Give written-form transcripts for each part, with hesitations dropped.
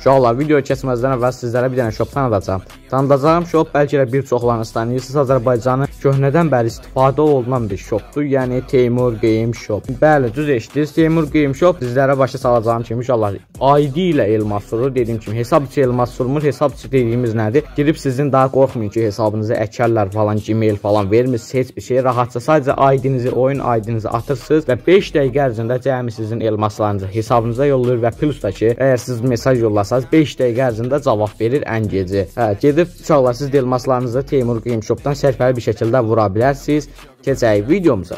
Uşaqlar, video keçməzdən əvvəl sizlərə bir dənə shop tanıdacağım. Tanıdacağım shop bəlkə də bir çoxlarınız tanıyırsınız. Azərbaycanın köhnədən bəri istifadə olunan bir shopdur. Yəni Teymur Game Shop. Bəli, düz eşitdiniz. Teymur Game Shop sizlərə başa salacağım kimi uşaqlar ID ilə elmas surur. Dediyim kimi hesab içi elmas surmur. Hesab içi dediyimiz nədir? Girib sizin daha qorxmayın ki, hesabınızı əkərlər falan, Gmail falan vermirsiniz. Heç bir şey rahatça sadəcə ID-nizi, oyun ID-nizi atırsınız və 5 dəqiqə ərzində cəmi sizin elmaslarınızı hesabınıza yollayır və plus da ki, əgər siz mesaj yollarsanız 5 dəqiqə ərzində cavab verir ən gecə. Gedib uşaqlar siz də elmaslarınızı Teymur Game Shop'dan sərfəli bir şəkildə vura bilərsiniz. Keçək videomuza.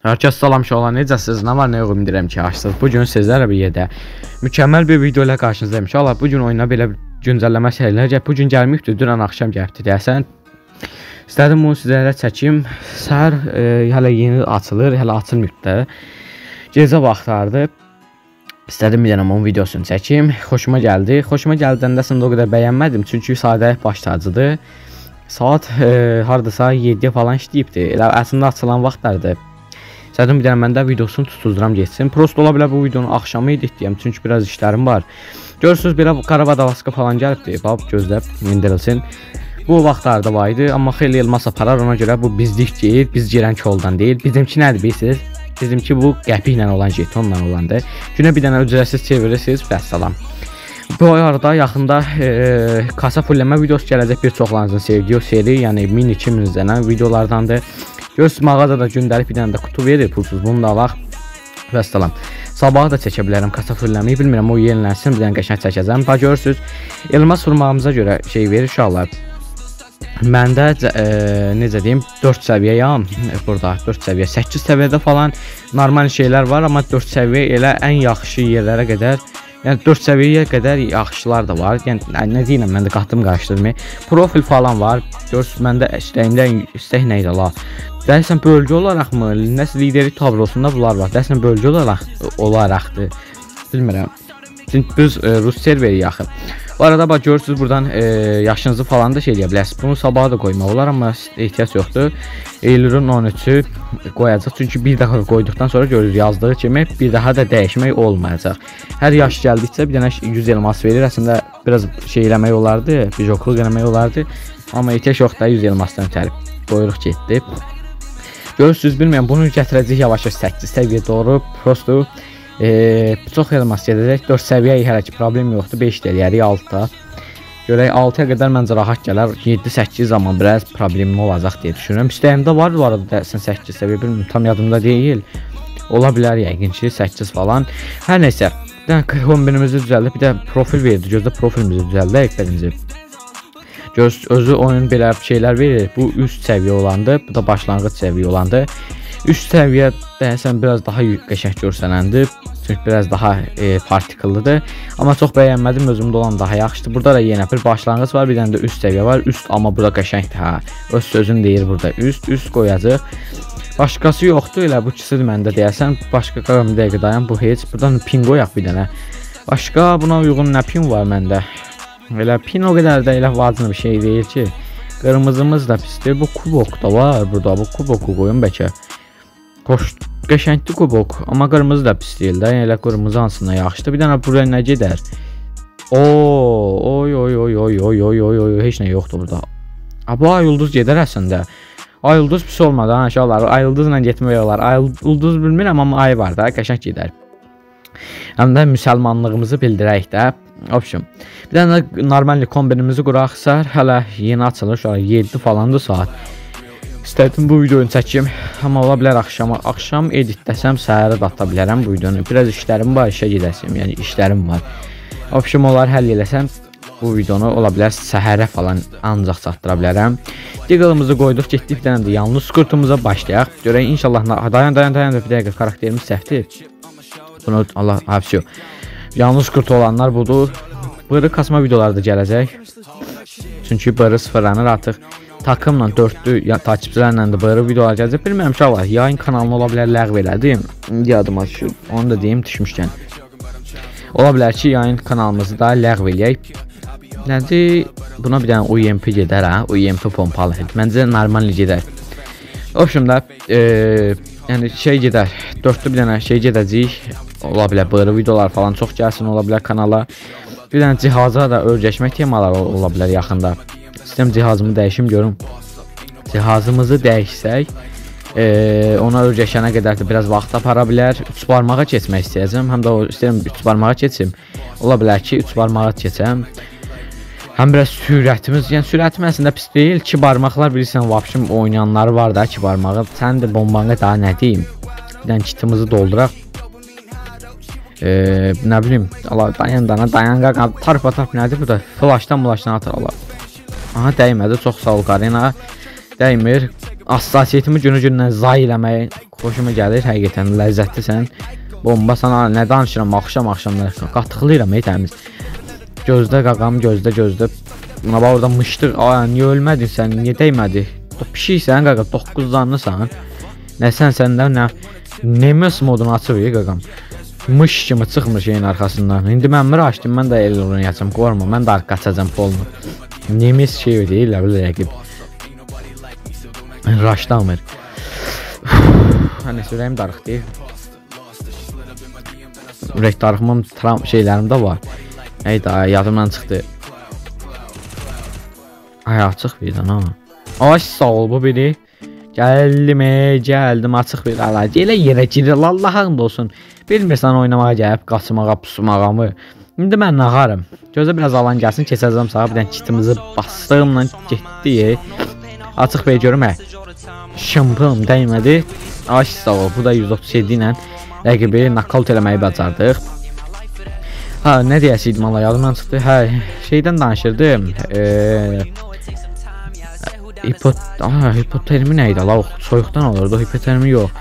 Hər kəs salam uşaqlar, necəsiniz? Nə var, nə yox, ümid ki, açsınız. Bu gün sizlərlə bir yerdə mükəmməl bir video ilə qarşınızdayım. İnşallah bu gün oyuna belə güncəlləmə seriləri gəlib. Bu gün gəlməyibdir, dünən axşam gəlibdi deyəsən. İstədim bunu sizlərə çəkim. Səhər hələ yeni açılır, hələ açılmıyıb da. Gecə vaxtlardır. İstədim bir dənə onun videosunu çəkim. Xoşuma gəldi. Xoşuma gəldiəndə əslində o qədər bəyənmədim. Çünki sadə başlayıcıdır. Saat hardasa 7-yə falan işləyibdi. Elə əslində açılan vaxtlardır. İstədim bir dənə mən də videosunu tutuzduram geçsin. Prosto ola bilər bu videonun axşamı editləyəm. Çünki biraz işlərim var. Görürsünüz belə Qaravadavaska falan gəlibdi. Bax gözləb indirilsin. Bu vaxtlarda var idi. Amma xeyli elmas aparar. Ona görə bu bizlik deyil. Biz girən koldan deyil. Bizimki nədir bilirsiniz? Bizimki bu qəpiklə olan, jetonla olandır. Günə bir dənə ücretsiz çevirirsiniz, vəssalam. Bu arada yaxında kasa fulləmə videosu gələcək, bir çoxlarınızın sevdiyi seri, yəni 1000-2000 dənə videolardandır. Görürsünüz, mağazada gündəlik bir dənə də kutu verir, pulsuz, bunu da alaq, vəssalam. Sabahı da çəkə bilərəm kasa fulləməyi, bilmirəm, o yenilənsin, bir dənə qəşəng çəkəcəm. Bax, görürsünüz, elmas vurmağımıza görə şey verir uşaqlar. Məndə necə deyim 4 səviyyəyəm burada, 4 səviyyə, 8 səviyyədə falan normal şeylər var, amma 4 səviyyə elə ən yaxşı yerlərə qədər, yəni 4 səviyyəyə qədər yaxşılar da var. Yəni nə deyirəm, məndə qatım qarışdırmır. Profil falan var. Görürsüz, məndə istək nə idi la? Deyəsən bölgə olaraqmı, nəsə liderlik tablosunda bunlar var. Deyəsən bölgə olaraqdır. Bilmirəm. Çünki biz Rus serveri yaxın. Bu arada bax, görürsünüz buradan yaşınızı falan da şey eləyə bilərsiniz. Bunu sabaha da qoymaq olar, amma ehtiyac yoxdur. Eylülün 13-ü qoyacaq. Çünki bir dəfə qoyduqdan sonra görürüz yazdığı kimi bir daha da dəyişmək olmayacaq. Hər yaş gəldikcə bir dənə 100 elmas verir. Əslində biraz şey eləmək olardı, bijokluq eləmək olardı. Amma ehtiyac yoxdur, 100 elmasdan ötərib. Qoyuruq getdi. Görürsünüz, bilmirəm, bunu gətirəcək yavaş-yavaş 8 səviyyə doğru. Prosto çox elmas gedəcək. 4 səviyyə hələ ki problem yoxdur. 5 eləyərik 6-da. Görək 6-ya qədər məncə rahat gələr. 7-8 zaman biraz problemli olacaq deyə düşünürəm. İstəyimdə var bu arada dəsən 8 səviyyə, bilmirəm, tam yadımda deyil. Ola bilər yəqin ki 8 falan. Hər nəysə, bir dənə kombinimizi düzəldib, bir də profil verdi. Gözdə profilimizi düzəldək birinci. Görürsünüz, özü oyun belə şeylər verir. Bu üst səviyyə olandı, bu da başlanğıc səviyyə olandı. Üst səviyyə deyəsən biraz daha qəşəng görsənəndir. Çünki biraz daha partikıllıdır. Amma çox bəyənmədim, özümdə olan daha yaxşıdır. Burada da yenə bir başlanğıc var, bir dənə də üst səviyyə var. Üst amma burada qəşəngdir ha. Öz sözün deyir burada. Üst qoyacaq. Başqası yoxdur, elə bu ikisidir məndə deyəsən. Başqa bir dəqiqə dayan, bu heç. Buradan pin qoyaq bir dənə. Başqa buna uyğun nə pin var məndə? Elə pin o qədər də elə vacib bir şey deyil ki. Qırmızımız da pisdir. Bu kubok da var burada. Bu kuboku qoyun bəlkə. Xoş, qəşəngli kubok, amma qırmızı da pis deyil də, elə qırmızı hansına yaxşıdır. Bir dənə buraya nə gedər? Oy, heç nə yoxdur burada. Bu ay ulduz gedər əslində. Ay ulduz pis olmadı ha, uşaqlar. Ay ulduzla getmək olar. Ay ulduz bilmirəm, amma ay var da, qəşəng gedər. Həm də müsəlmanlığımızı bildirək də. Option. Bir dənə normal kombinimizi quraqsa, hələ yeni açılır, uşaqlar 7 falandır saat. İstədim bu videonu çəkim, amma ola bilər axşam editləsəm, səhərə də ata bilərəm bu videonu. Biraz işlərim var, işə gedəsim, yəni işlərim var. Option olar, həll eləsəm, bu videonu ola bilər səhərə falan ancaq çatdıra bilərəm. Diqqətimizi qoyduq, getdik bir dənə də yanlış skurtumuza başlayaq. Görək, inşallah, dayan, bir dəqiqə, karakterimiz səhvdir. Bunu, Allah, hapsi yox. Yanlış skurt olanlar budur. Bırı kasma videoları da gələcək. Çünki bırı sıfırlanır artıq. Takımla 4'lü takipçilərlə də bırı videolar gələcək. Bilmirəm ki, var. Yayın kanalını ola bilər ləğv elədim. Yadıma düşür. Onu da deyim düşmüşkən. Ola bilər ki, yayın kanalımızı da ləğv eləyək. Nədir? Buna bir dənə UMP gedər ha. UMP pompalı. Məncə normal gedər. Optionda yəni şey gedər. 4'lü bir dənə şey gedəcək. ola bilər bığırı videolar falan çox gəlsin ola bilər kanala. Bir dənə cihaza da öyrəşmək temaları ola bilər yaxında. İstəyirəm cihazımı dəyişim görüm. Cihazımızı dəyişsək, ona öyrəşənə qədər də biraz vaxt apara bilər. 3 barmağa keçmək istəyəcəm. Həm də o istəyirəm 3 barmağa keçim. Ola bilər ki 3 barmağa keçəm. Həm biraz sürətimiz, yəni sürətim əslində pis deyil. 2 barmaqlar bilirsən, vapşım oynayanları var da 2 barmağı. Sən də bombanı daha nə deyim? Bir dənə kitimizi dolduraq. Nə bilim, Allah dayan qaqa, tarp nədir bu da? Flashdan atır Allah. Aha, dəymədi, çox sağ ol Karina. Dəymir. Hassasiyyətimi günü-gündən zay eləməyə xoşuma gəlir, həqiqətən ləzzətlisən. Bomba sana nə danışıram, axşamlar qatıqlayıram təmiz. Gözdə qaqam, gözdə. Buna bax orada mışdıq. Ay, niyə ölmədin sən? Niyə dəymədi? Pişiksən qaqa, 9 canlısan. Nə səndən nə Nemes modunu açıb qaqam. Mış kimi çıxmır şeyin arxasından. İndi mən mır açdım, mən də el oynayacam, qorma. Mən də arqa açacam polunu. Nemes şey deyil, rəqib. Raşdamır. Hani sürəyim darıq deyil. Ürək darıxmam şeylərim də var. Eyda, yadımdan çıxdı. Ay, açıq birdən ha. Ay, sağ ol bu biri. Gəldim, açıq bir əlac. Elə yerə girir, Allah'ın olsun. Bilmirsən oynamağa gəlib, qaçmağa, pusmağa mı? İndi mən nağarım. Gözə biraz alan gəlsin, keçəcəm sağa. Bir dənə kitimizi bastığımla getdi. Açıq bir görüm, şımpım dəymədi. Ay, sağ ol, bu da 137 ilə rəqibi nakavt eləməyi bacardıq. Ha, nə deyəsiydim Allah, yadımdan çıxdı. Hə, şeydən danışırdım. Hipotermi nə idi Allah? Soyuqdan olurdu, hipotermi yox.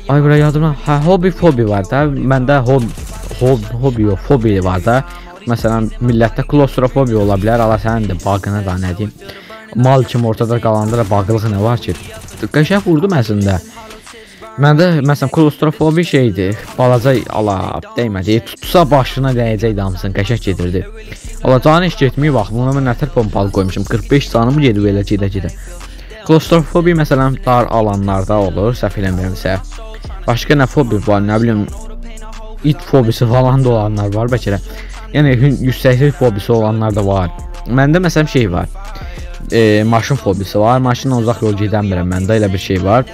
Ay, bura yadımdan. Hə, fobi var da. Məndə fobi var da. Məsələn, millətdə klostrofobi ola bilər. Allah sənin də bağına da nə deyim. Mal kimi ortada qalanda da bağlıq nə var ki? Qəşəng vurdum əslində. Məndə məsələn klostrofobi şeydir. Balaca Allah dəymədi. Tutsa başına dəyəcəkdi hamısını. Qəşəng gedirdi. Allah canı heç getməyib bax. Buna mən nətər pompalı qoymuşum. 45 canımı gedib elə gedə. Klostrofobi məsələn dar alanlarda olur. Səhv eləmirəmsə. Başqa nə fobi var? Nə bilim it fobisi falan da olanlar var bəlkə. Yəni yüksəklik fobisi olanlar da var. Məndə məsələn şey var. Maşın fobisi var. Maşınla uzaq yol gedəmirəm. Məndə elə bir şey var.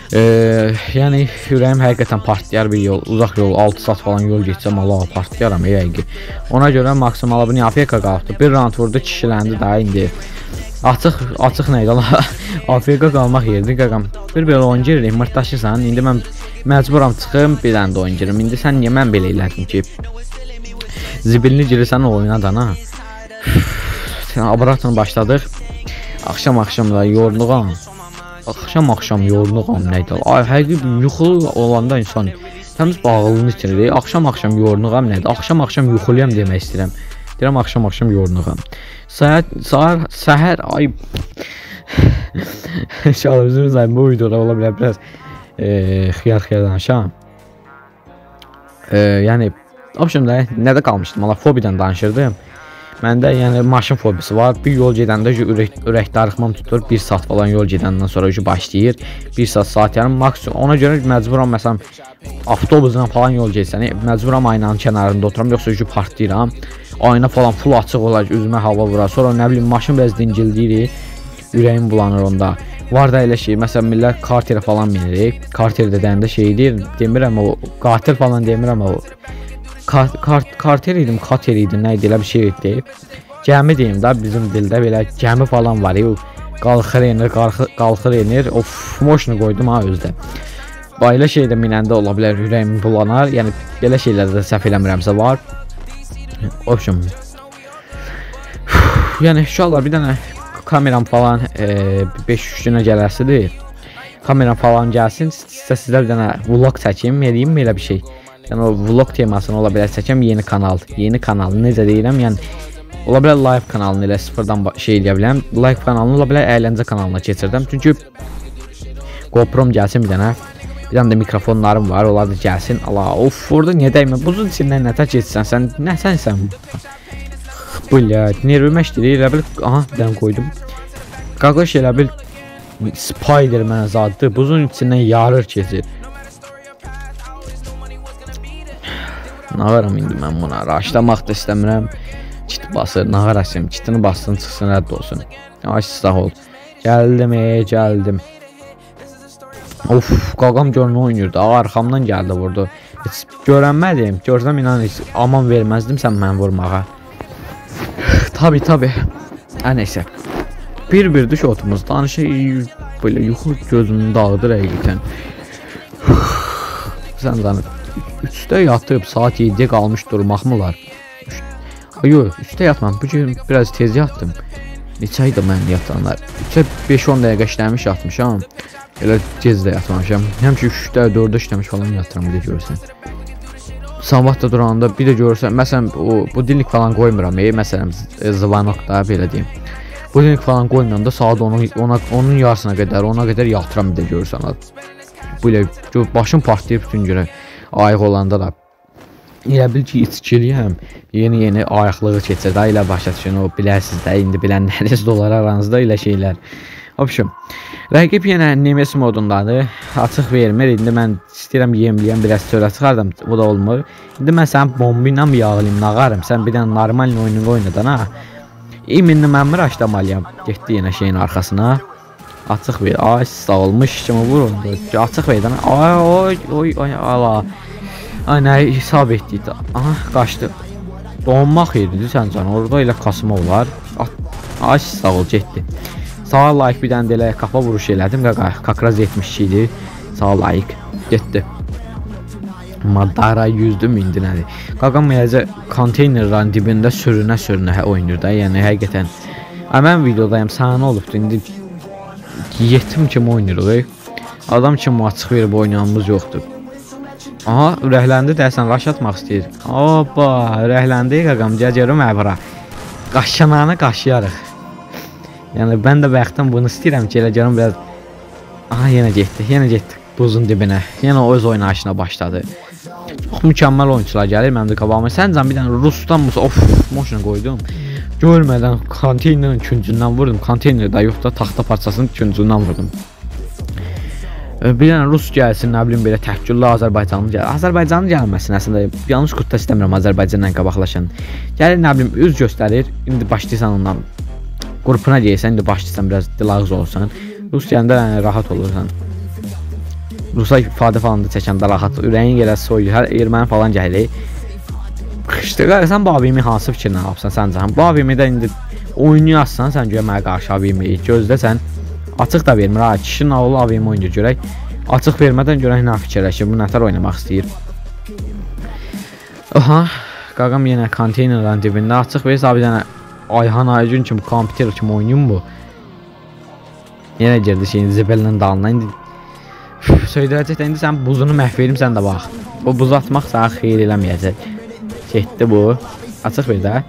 Yəni ürəyim həqiqətən partlayar bir yol, uzaq yol, 6 saat falan yol geçsəm Allah partlayaram həqiqi. Ona görə maksimal abini AFK qalxdı. Bir round vurdu, kişiləndi daha indi. Açıq nə idi Allah? AFK qalmaq yerdir qaqam. Bir belə oyun girir, mırtdaşırsan. İndi mən məcburam çıxım, bir dənə də oyun girim. İndi sən niyə mən belə elədin ki? Zibilini girirsən oyuna da ha. Abaratını başladıq. Axşam da yorluğam. Axşam yorluğam nədir? Ay, həqiqi yuxulu olanda insan təmiz bağlılığını itirir. Axşam yorluğam nədir? Axşam yuxuluyam demək istəyirəm. Deyirəm axşam yorluğam. Səhər ay şalımızın bu videoda ola bilər biraz xiyar danışam. Yəni opsiyonda nədə qalmışdım? Allah fobiyadan danışırdım. Məndə yəni maşın fobisi var. Bir yol gedəndə ürək darıxmam tutur. 1 saat falan yol gedəndən sonra başlayır. 1 saat yarım maksimum. Ona görə məcburam məsələn avtobusla falan yol getsən, məcburam aynanın kənarında oturam, yoxsa partlayıram. Ayna falan full açıq olar, üzümə hava vurar. Sonra nə bilim maşın biraz dincildiyir. Ürəyim bulanır onda. Var da elə şey, məsələn millət karterə falan minir. Karter dedəndə şeydir, demirəm o qatil falan demirəm o. Kater idim, nə idi, elə bir şey deyib. Gəmi deyim da, bizim dildə belə gəmi falan var. Qalxır enir. Of, moşunu qoydum ha özdə. Belə şeydə minəndə ola bilər, ürəyim bulanar. Yəni, belə şeylərdə səhv eləmirəmsə var. Option. Yəni, inşallah bir dənə kameram falan 5-3 günə gələsidir. Kameram falan gəlsin, sizə bir dənə vlog çəkim, edeyim mi elə bir şey? Yəni o vlog temasını ola bilər çəkəm, yeni kanal, necə deyirəm, yəni ola bilər live kanalını elə sıfırdan şey eləyə biləm, live kanalını ola bilər əyləncə kanalına keçirdim, çünki GoPro'm gəlsin bir dənə də mikrofonlarım var, onlar da gəlsin, Allah, of, orada niyə dəymə, buzun içindən nətə keçsən, sən, nəsənsən, blət, nervimə işdirir, elə bil, aha, bir dənə qoydum, qaqaş elə bil, Spiderman zaddır, buzun içindən yarır keçir. nağaram indi mən buna. Raşlamaq da istəmirəm. Kit basır, nağar açım. Kitini bassın, çıxsın, rədd olsun. Ay sağ ol. Gəldim. Of, qaqam gör nə oynayırdı. Arxamdan gəldi vurdu. Heç görənmədim. Görsəm inan heç aman verməzdim sən mən vurmağa. Tabi. Nəysə. Bir şotumuz danışır. Böyle yuxu gözünü dağıdır həqiqətən. Sən zanı 3-də yatıb saat 7-yə qalmış durmaqmılar? Yox, 3-də yatmam. Bu gün biraz tez yatdım. Neçə idi mən yatanlar? 3-ə 5-10 dəqiqə işləmiş yatmışam. Elə tez də yatmamışam. Həmişə 3-də 4-də işləmiş falan yatıram, bir də görürsən. Sabah da duranda bir də görürsən, məsələn bu dillik falan qoymuram. Məsələn zvanok da belə deyim. Bu dillik falan qoymayanda saat onun yarısına qədər yatıram, bir də görürsən. Belə başım partlayıb bütün günə ayıq olanda da. Elə bil ki, içkiliyəm. Yeni ayaqlığı keçir də, elə başa düşün, o bilərsiz də, indi bilənləriz dolar aranızda elə şeylər. Opşum, rəqib yenə Nemes modundadır, açıq vermir. İndi mən istəyirəm yemliyəm, biraz çölə çıxardım, bu da olmur. İndi mən sənin bombi ilə mi yağlayım, nağarım, sən bir dənə normal oyunu oynadan ha. İminli mən mi raşlamalıyam, getdi yenə şeyin arxasına. Açıq ver, ay sağ olmuş, kimi vurun, açıq verdən, oy, ala. Ay, nə hesab etdik. Aha, qaçdı. Donmaq yeridir səncən, orada elə kasma olar. Ay, sağ ol, getdi. Sağ like bir dənə də elə kafa vuruş elədim. Kakraz 72 idi. Sağ like, getdi. Madara yüzdüm, indi nədir. Qaqam məyəcə konteynerlərin dibində sürünə oynayır da. Yəni, həqiqətən. Mən videodayım, sənə olubdur. İndi yetim kimi oynayırıq. Adam kimi açıq verib oynayanımız yoxdur. Aha, ürəkləndi dərsən, raş atmaq istəyir. Hoppa, ürəkləndi qaqam, görüm əbra. Qaşyananı qaşıyarıq. Yəni, mən də bəxtəm bunu istəyirəm ki, elə görüm biraz. Aha, yenə getdi buzun dibinə. Yenə öz oynayışına başladı. Çox mükəmməl oyuncular gəlir mənim də qabağıma. Səncən bir dənə Rusdan, of, moşuna qoydum. Görmədən konteynerin küncündən vurdum. Konteynerdə yox da taxta parçasının küncündən vurdum. Bir dənə Rus gəlsin, nə bilim belə təhküllü Azərbaycanlı gəlir. Azərbaycanlı gəlməsin, əslində yanlış qutda istəmirəm Azərbaycanla qabaqlaşan. Gəlir, nə bilim, üz göstərir. İndi başlayırsan ondan qrupuna deyirsən, indi başlayırsan biraz dilağız olursan. Rus gələndə rahat olursan. Rusa ifadə falan da çəkəndə rahat, ürəyin yerə soyur, hər erməni falan gəlir. İşte, sən bu abimi hansı fikirlə alırsan, səncə? Bu abimi də indi oyunu yazsan, sən görə mənə qarşı abimi gözləsən. Açıq da vermir, ha, kişinin ağlı avimi oynayır görək. Açıq vermədən görək nə fikirləşir, bu nətər oynamaq istəyir. Aha, qaqam yenə konteynerlərin dibində açıq verirsə, bir dənə Ayhan Aycun kimi, kompüter kimi oynayım bu. Yenə girdi şeyin zibelinin dalına, indi söyləyəcək də, indi sən buzunu məhv verim, sən də bax. Bu buz atmaq sənə xeyir eləməyəcək. Getdi bu, açıq ver də.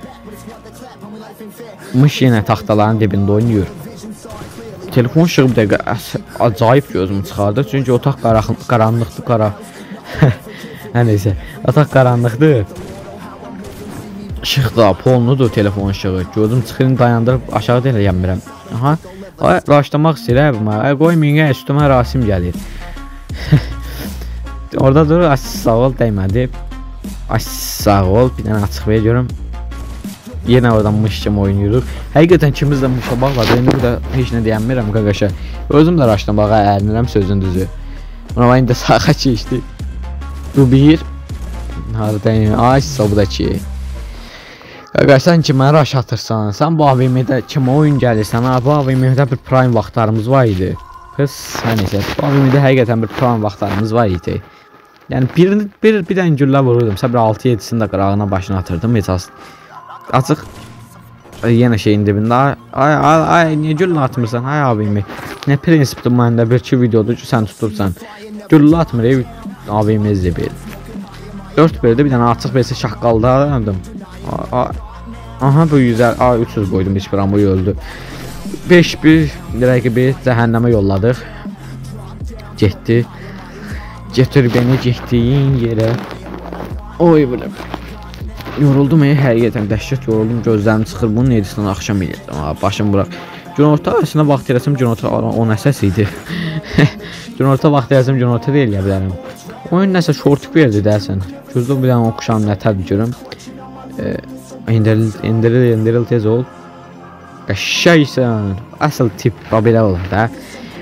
Mış yenə taxtaların dibində oynayır. Telefon işığı bir dəqiqə acayip gözümü çıxardı. Çünki otaq qaranlıqdır, Hə, neysə, otaq qaranlıqdır. İşıq da polnudur telefon işığı. Gözüm çıxırım, dayandırıb aşağı deyilə gəlmirəm. Aha, raşlamaq istəyir, qoy minə üstümə Rasim gəlir. Orada dur, sağ ol, dəymədi. Sağ ol, bir dənə açıq ver görüm. Yenə oradan mış kimi oynayırıq. Həqiqətən ikimiz də mışa bağladı. İndi burada heç nə deyəmirəm qaqaşa. Özüm də raşlamağa ərinirəm sözün düzü. Ona indi sağa keçdi. Bu bir. Haradan ay bu da ki. Qaqaş sən ki mənə raş atırsan. Sən bu AVM-də kimə oyun gəlirsən? Bu AVM-də bir prime vaxtlarımız var idi. Qız, nəysə. Bu AVM-də həqiqətən bir prime vaxtlarımız var idi. Yəni bir dənə güllə vururdum. Səbir 6-7-sini də qırağına başına atırdım. Heç az. Açıq yenə şeyin dibində. Ay, niyə güllə atmırsan? Ay abimi. Nə prinsipdir məndə bir-iki videodur ki, sən tutursan. Güllə atmır, abimi zibil. 4 verdi, bir dənə açıq versə şaqqalda arandım. Aha, bu 300 qoydum, heç bir an bu öldü. 5-1 rəqibi cəhənnəmə yolladıq. Getdi. Getir beni getdiyin yerə. Oy, belə. Yoruldum, həqiqətən dəhşət yoruldum, gözlərim çıxır, bunun edisindən axşam edirdim, başım bıraq. Günorta arasında vaxt eləsəm, günorta o nə səs idi? Günorta vaxt eləsəm, günorta deyil ya bilərəm. Oyun nəsə short verdi deyəsən. Gözdə bir dənə oxuşan nətərdir görüm. İndiril tez ol. Qəşəysən. Əsl tip belə olur da.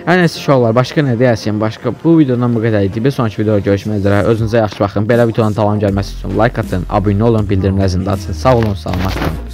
Hər nəsə uşaqlar, başqa nə deyəsən, başqa bu videodan bu qədər idi. Bir sonraki videoda görüşmək üzrə. Özünüzə yaxşı baxın. Belə videonun davam gəlməsi üçün like atın, abunə olun, bildirimləri zində açın. Sağ olun, salamat qalın.